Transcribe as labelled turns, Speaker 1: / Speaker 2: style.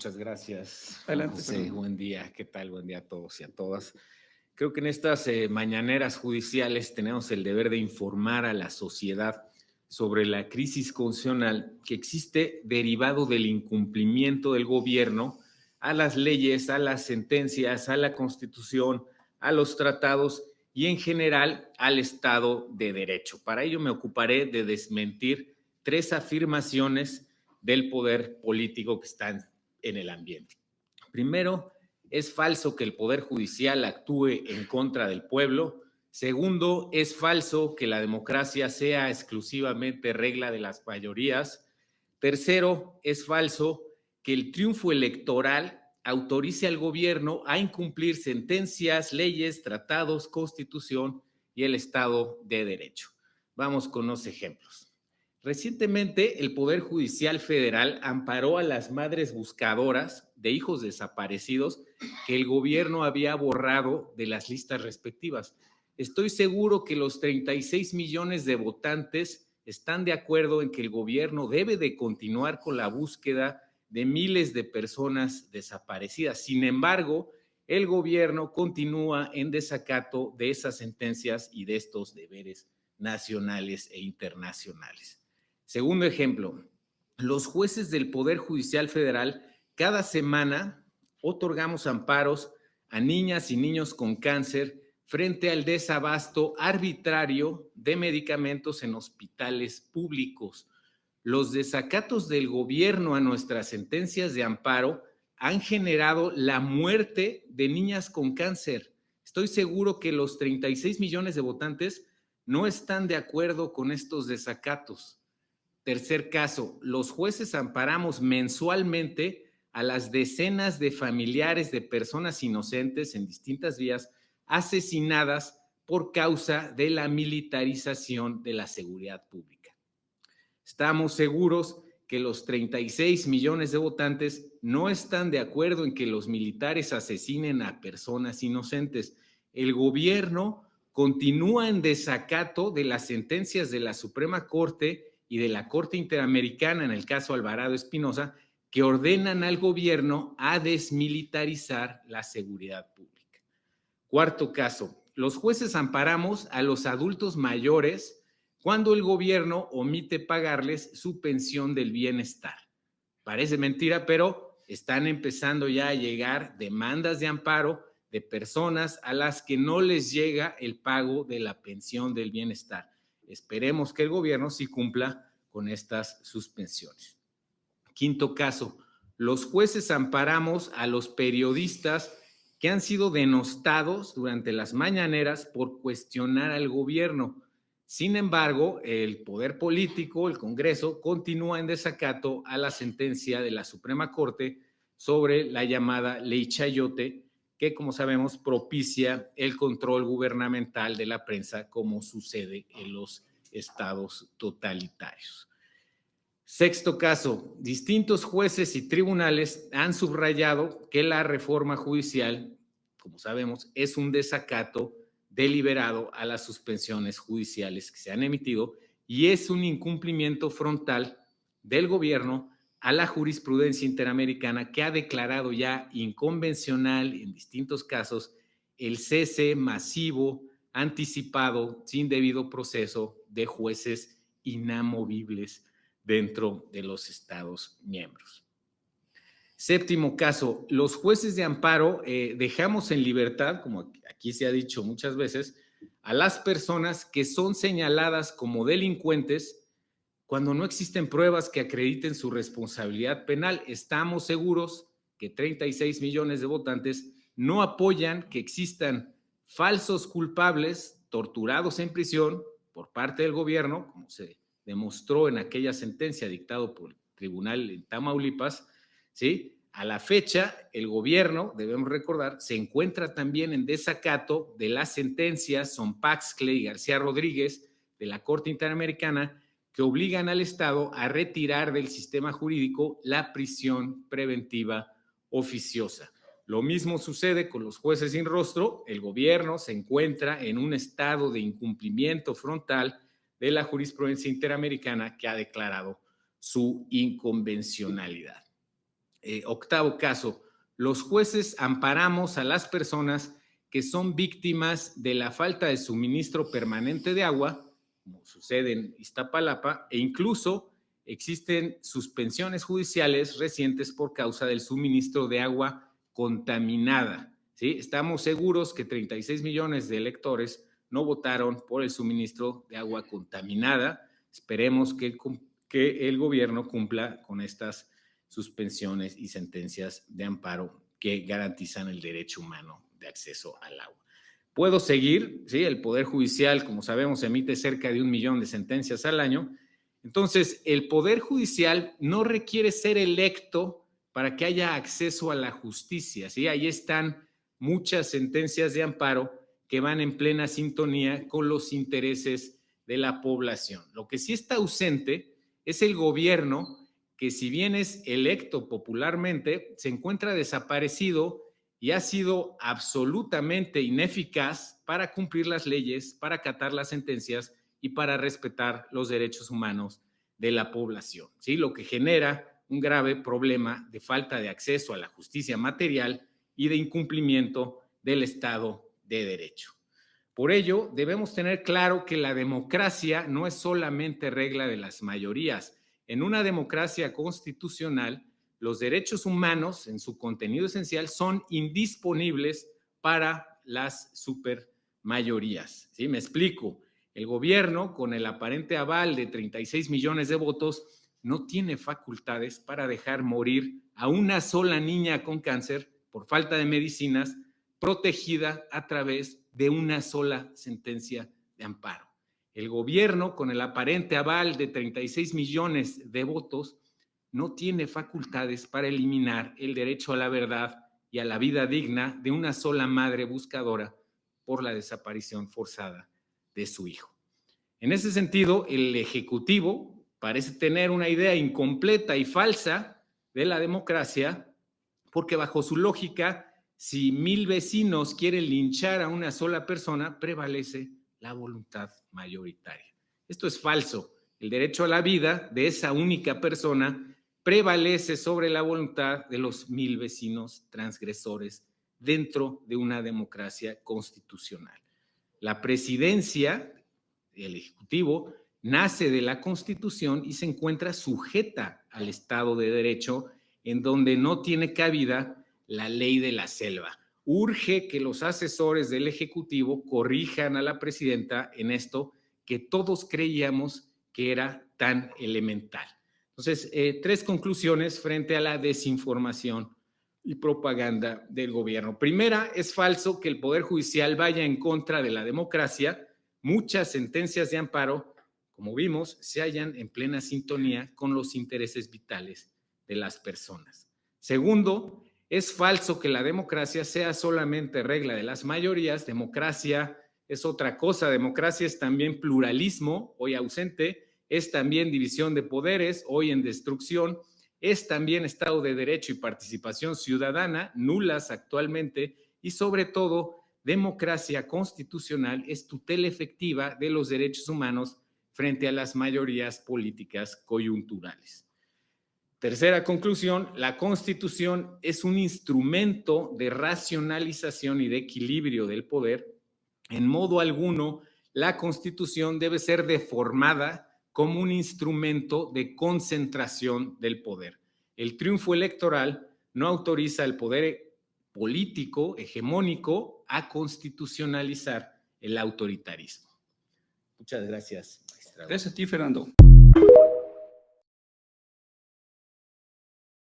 Speaker 1: Muchas gracias, Juan
Speaker 2: Adelante,
Speaker 1: José.
Speaker 2: Fernando.
Speaker 1: Buen día. ¿Qué tal? Buen día a todos y a todas. Creo que en estas mañaneras judiciales tenemos el deber de informar a la sociedad sobre la crisis constitucional que existe derivado del incumplimiento del gobierno a las leyes, a las sentencias, a la Constitución, a los tratados y en general al Estado de Derecho. Para ello me ocuparé de desmentir tres afirmaciones del poder político que están en el ambiente. Primero, es falso que el Poder Judicial actúe en contra del pueblo. Segundo, es falso que la democracia sea exclusivamente regla de las mayorías. Tercero, es falso que el triunfo electoral autorice al gobierno a incumplir sentencias, leyes, tratados, constitución y el Estado de Derecho. Vamos con los ejemplos. Recientemente, el Poder Judicial Federal amparó a las madres buscadoras de hijos desaparecidos que el gobierno había borrado de las listas respectivas. Estoy seguro que los 36 millones de votantes están de acuerdo en que el gobierno debe de continuar con la búsqueda de miles de personas desaparecidas. Sin embargo, el gobierno continúa en desacato de esas sentencias y de estos deberes nacionales e internacionales. Segundo ejemplo, los jueces del Poder Judicial Federal cada semana otorgamos amparos a niñas y niños con cáncer frente al desabasto arbitrario de medicamentos en hospitales públicos. Los desacatos del gobierno a nuestras sentencias de amparo han generado la muerte de niñas con cáncer. Estoy seguro que los 36 millones de votantes no están de acuerdo con estos desacatos. Tercer caso, los jueces amparamos mensualmente a las decenas de familiares de personas inocentes en distintas vías asesinadas por causa de la militarización de la seguridad pública. Estamos seguros que los 36 millones de votantes no están de acuerdo en que los militares asesinen a personas inocentes. El gobierno continúa en desacato de las sentencias de la Suprema Corte y de la Corte Interamericana, en el caso Alvarado Espinosa, que ordenan al gobierno a desmilitarizar la seguridad pública. Cuarto caso, los jueces amparamos a los adultos mayores cuando el gobierno omite pagarles su pensión del bienestar. Parece mentira, pero están empezando ya a llegar demandas de amparo de personas a las que no les llega el pago de la pensión del bienestar. Esperemos que el gobierno sí cumpla con estas suspensiones. Quinto caso, los jueces amparamos a los periodistas que han sido denostados durante las mañaneras por cuestionar al gobierno. Sin embargo, el poder político, el Congreso, continúa en desacato a la sentencia de la Suprema Corte sobre la llamada Ley Chayote, que, como sabemos, propicia el control gubernamental de la prensa, como sucede en los estados totalitarios. Sexto caso, distintos jueces y tribunales han subrayado que la reforma judicial, como sabemos, es un desacato deliberado a las suspensiones judiciales que se han emitido y es un incumplimiento frontal del gobierno a la jurisprudencia interamericana que ha declarado ya inconvencional en distintos casos el cese masivo, anticipado, sin debido proceso de jueces inamovibles dentro de los Estados miembros. Séptimo caso, los jueces de amparo dejamos en libertad, como aquí se ha dicho muchas veces, a las personas que son señaladas como delincuentes cuando no existen pruebas que acrediten su responsabilidad penal. Estamos seguros que 36 millones de votantes no apoyan que existan falsos culpables torturados en prisión por parte del gobierno, como se demostró en aquella sentencia dictada por el tribunal en Tamaulipas, ¿sí? A la fecha, el gobierno, debemos recordar, se encuentra también en desacato de las sentencias Sonpaxcle y García Rodríguez de la Corte Interamericana que obligan al Estado a retirar del sistema jurídico la prisión preventiva oficiosa. Lo mismo sucede con los jueces sin rostro. El gobierno se encuentra en un estado de incumplimiento frontal de la jurisprudencia interamericana que ha declarado su inconvencionalidad. Octavo caso, los jueces amparamos a las personas que son víctimas de la falta de suministro permanente de agua, como sucede en Iztapalapa, e incluso existen suspensiones judiciales recientes por causa del suministro de agua contaminada. ¿Sí? Estamos seguros que 36 millones de electores no votaron por el suministro de agua contaminada. Esperemos que el gobierno cumpla con estas suspensiones y sentencias de amparo que garantizan el derecho humano de acceso al agua. Puedo seguir, ¿sí? El Poder Judicial, como sabemos, emite cerca de 1 millón de sentencias al año. Entonces, el Poder Judicial no requiere ser electo para que haya acceso a la justicia, ¿sí? Ahí están muchas sentencias de amparo que van en plena sintonía con los intereses de la población. Lo que sí está ausente es el gobierno, que si bien es electo popularmente, se encuentra desaparecido y ha sido absolutamente ineficaz para cumplir las leyes, para acatar las sentencias y para respetar los derechos humanos de la población, ¿sí? Lo que genera un grave problema de falta de acceso a la justicia material y de incumplimiento del Estado de Derecho. Por ello, debemos tener claro que la democracia no es solamente regla de las mayorías. En una democracia constitucional, los derechos humanos, en su contenido esencial, son indisponibles para las supermayorías. ¿Sí? Me explico. El gobierno, con el aparente aval de 36 millones de votos, no tiene facultades para dejar morir a una sola niña con cáncer por falta de medicinas, protegida a través de una sola sentencia de amparo. El gobierno, con el aparente aval de 36 millones de votos, no tiene facultades para eliminar el derecho a la verdad y a la vida digna de una sola madre buscadora por la desaparición forzada de su hijo. En ese sentido, el Ejecutivo parece tener una idea incompleta y falsa de la democracia, porque bajo su lógica, si 1000 vecinos quieren linchar a una sola persona, prevalece la voluntad mayoritaria. Esto es falso. El derecho a la vida de esa única persona prevalece sobre la voluntad de los 1000 vecinos transgresores dentro de una democracia constitucional. La presidencia, el Ejecutivo, nace de la Constitución y se encuentra sujeta al Estado de Derecho, en donde no tiene cabida la ley de la selva. Urge que los asesores del Ejecutivo corrijan a la presidenta en esto que todos creíamos que era tan elemental. Entonces, 3 conclusiones frente a la desinformación y propaganda del gobierno. Primera, es falso que el Poder Judicial vaya en contra de la democracia. Muchas sentencias de amparo, como vimos, se hallan en plena sintonía con los intereses vitales de las personas. Segundo, es falso que la democracia sea solamente regla de las mayorías. Democracia es otra cosa. Democracia es también pluralismo, hoy ausente, es también división de poderes, hoy en destrucción, es también Estado de Derecho y participación ciudadana, nulas actualmente, y sobre todo, democracia constitucional es tutela efectiva de los derechos humanos frente a las mayorías políticas coyunturales. Tercera conclusión, la Constitución es un instrumento de racionalización y de equilibrio del poder. En modo alguno, la Constitución debe ser deformada como un instrumento de concentración del poder. El triunfo electoral no autoriza al poder político hegemónico a constitucionalizar el autoritarismo. Muchas gracias, magistrado.
Speaker 2: Gracias a ti, Fernando.